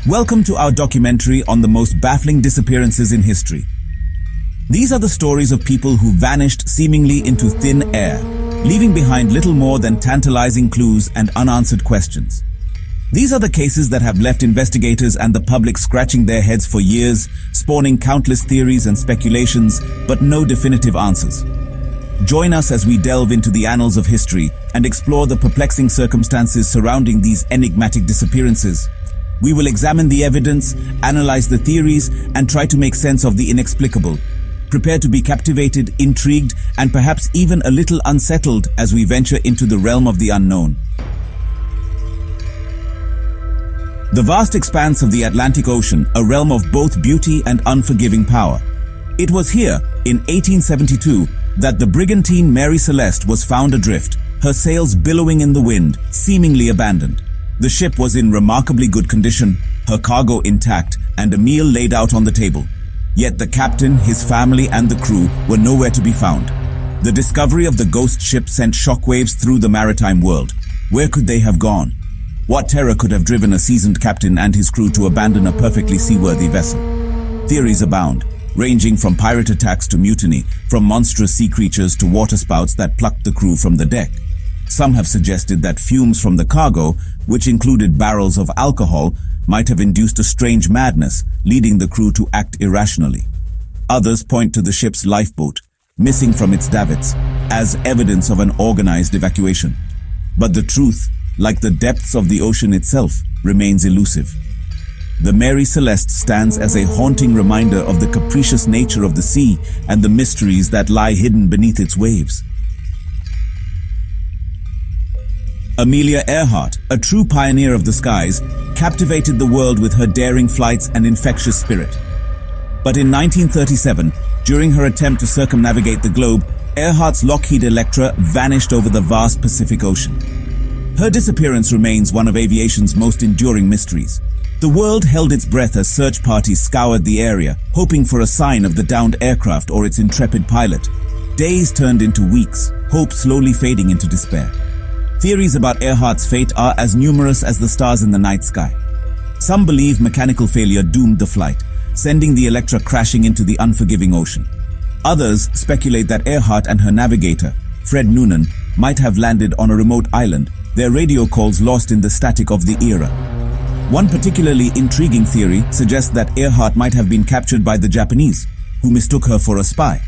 Welcome to our documentary on the most baffling disappearances in history. These are the stories of people who vanished seemingly into thin air, leaving behind little more than tantalizing clues and unanswered questions. These are the cases that have left investigators and the public scratching their heads for years, spawning countless theories and speculations, but no definitive answers. Join us as we delve into the annals of history and explore the perplexing circumstances surrounding these enigmatic disappearances. We will examine the evidence, analyze the theories, and try to make sense of the inexplicable. Prepare to be captivated, intrigued, and perhaps even a little unsettled as we venture into the realm of the unknown. The vast expanse of the Atlantic Ocean, a realm of both beauty and unforgiving power. It was here, in 1872, that the brigantine Mary Celeste was found adrift, her sails billowing in the wind, seemingly abandoned. The ship was in remarkably good condition, her cargo intact, and a meal laid out on the table. Yet the captain, his family, and the crew were nowhere to be found. The discovery of the ghost ship sent shockwaves through the maritime world. Where could they have gone? What terror could have driven a seasoned captain and his crew to abandon a perfectly seaworthy vessel? Theories abound, ranging from pirate attacks to mutiny, from monstrous sea creatures to waterspouts that plucked the crew from the deck. Some have suggested that fumes from the cargo, which included barrels of alcohol, might have induced a strange madness, leading the crew to act irrationally. Others point to the ship's lifeboat, missing from its davits, as evidence of an organized evacuation. But the truth, like the depths of the ocean itself, remains elusive. The Mary Celeste stands as a haunting reminder of the capricious nature of the sea and the mysteries that lie hidden beneath its waves. Amelia Earhart, a true pioneer of the skies, captivated the world with her daring flights and infectious spirit. But in 1937, during her attempt to circumnavigate the globe, Earhart's Lockheed Electra vanished over the vast Pacific Ocean. Her disappearance remains one of aviation's most enduring mysteries. The world held its breath as search parties scoured the area, hoping for a sign of the downed aircraft or its intrepid pilot. Days turned into weeks, hope slowly fading into despair. Theories about Earhart's fate are as numerous as the stars in the night sky. Some believe mechanical failure doomed the flight, sending the Electra crashing into the unforgiving ocean. Others speculate that Earhart and her navigator, Fred Noonan, might have landed on a remote island, their radio calls lost in the static of the era. One particularly intriguing theory suggests that Earhart might have been captured by the Japanese, who mistook her for a spy.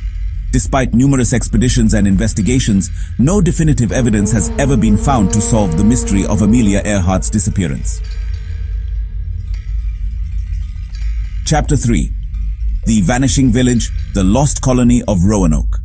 Despite numerous expeditions and investigations, no definitive evidence has ever been found to solve the mystery of Amelia Earhart's disappearance. Chapter 3. The Vanishing Village, the Lost Colony of Roanoke.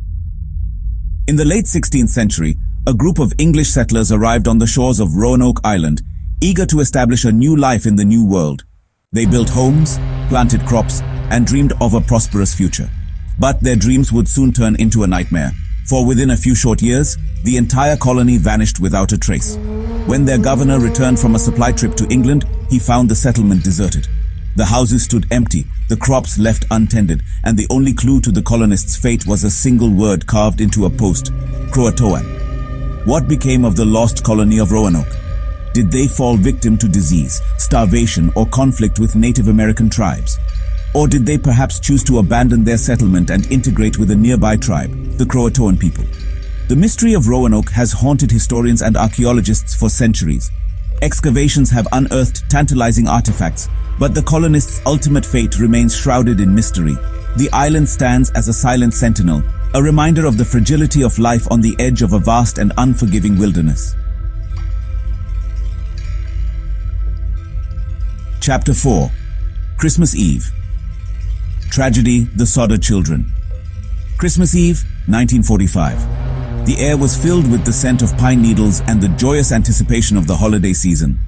In the late 16th century, a group of English settlers arrived on the shores of Roanoke Island, eager to establish a new life in the New World. They built homes, planted crops, and dreamed of a prosperous future. But their dreams would soon turn into a nightmare, for within a few short years, the entire colony vanished without a trace. When their governor returned from a supply trip to England, he found the settlement deserted. The houses stood empty, the crops left untended, and the only clue to the colonists' fate was a single word carved into a post: Croatoan. What became of the lost colony of Roanoke? Did they fall victim to disease, starvation, or conflict with Native American tribes? Or did they perhaps choose to abandon their settlement and integrate with a nearby tribe, the Croatoan people? The mystery of Roanoke has haunted historians and archaeologists for centuries. Excavations have unearthed tantalizing artifacts, but the colonists' ultimate fate remains shrouded in mystery. The island stands as a silent sentinel, a reminder of the fragility of life on the edge of a vast and unforgiving wilderness. Chapter 4. Christmas Eve. Tragedy, the Sodder Children. Christmas Eve, 1945. The air was filled with the scent of pine needles and the joyous anticipation of the holiday season.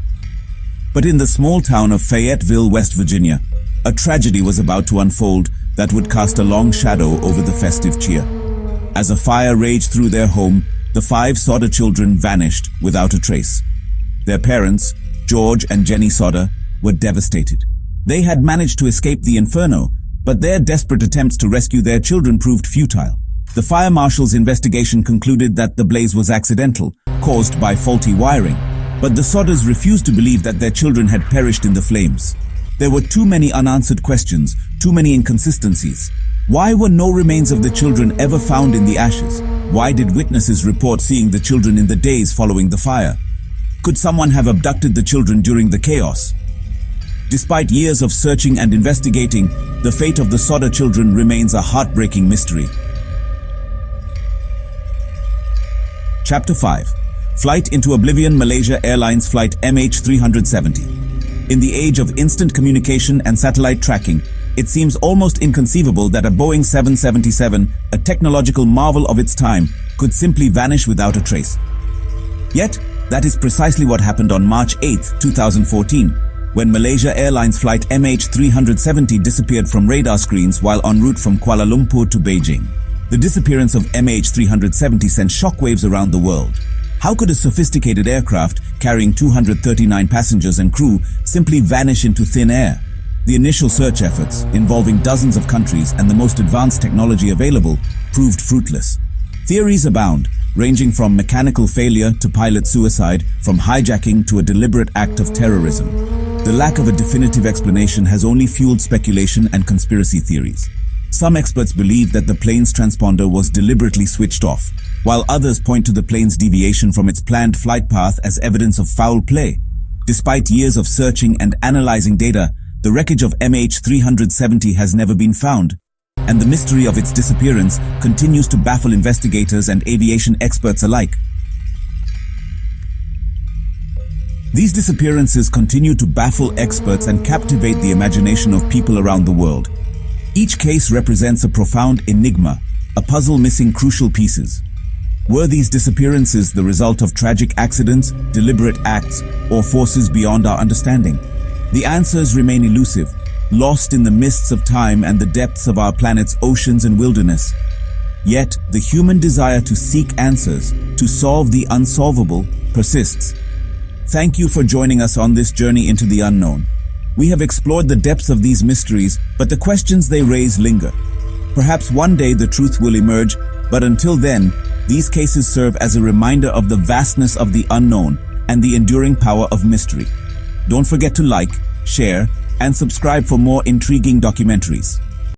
But in the small town of Fayetteville, West Virginia, a tragedy was about to unfold that would cast a long shadow over the festive cheer. As a fire raged through their home, the 5 Sodder children vanished without a trace. Their parents, George and Jenny Sodder, were devastated. They had managed to escape the inferno, but their desperate attempts to rescue their children proved futile. The fire marshal's investigation concluded that the blaze was accidental, caused by faulty wiring, but the Sodders refused to believe that their children had perished in the flames. There were too many unanswered questions, too many inconsistencies. Why were no remains of the children ever found in the ashes? Why did witnesses report seeing the children in the days following the fire? Could someone have abducted the children during the chaos? Despite years of searching and investigating, the fate of the Sodder children remains a heartbreaking mystery. Chapter 5. Flight into Oblivion, Malaysia Airlines Flight MH370. In the age of instant communication and satellite tracking, it seems almost inconceivable that a Boeing 777, a technological marvel of its time, could simply vanish without a trace. Yet, that is precisely what happened on March 8, 2014, when Malaysia Airlines Flight MH370 disappeared from radar screens while en route from Kuala Lumpur to Beijing. The disappearance of MH370 sent shockwaves around the world. How could a sophisticated aircraft carrying 239 passengers and crew simply vanish into thin air? The initial search efforts, involving dozens of countries and the most advanced technology available, proved fruitless. Theories abound, ranging from mechanical failure to pilot suicide, from hijacking to a deliberate act of terrorism. The lack of a definitive explanation has only fueled speculation and conspiracy theories. Some experts believe that the plane's transponder was deliberately switched off, while others point to the plane's deviation from its planned flight path as evidence of foul play. Despite years of searching and analyzing data, the wreckage of MH370 has never been found, and the mystery of its disappearance continues to baffle investigators and aviation experts alike. These disappearances continue to baffle experts and captivate the imagination of people around the world. Each case represents a profound enigma, a puzzle missing crucial pieces. Were these disappearances the result of tragic accidents, deliberate acts, or forces beyond our understanding? The answers remain elusive, lost in the mists of time and the depths of our planet's oceans and wilderness. Yet, the human desire to seek answers, to solve the unsolvable, persists. Thank you for joining us on this journey into the unknown. We have explored the depths of these mysteries, but the questions they raise linger. Perhaps one day the truth will emerge, but until then, these cases serve as a reminder of the vastness of the unknown and the enduring power of mystery. Don't forget to like, share, and subscribe for more intriguing documentaries.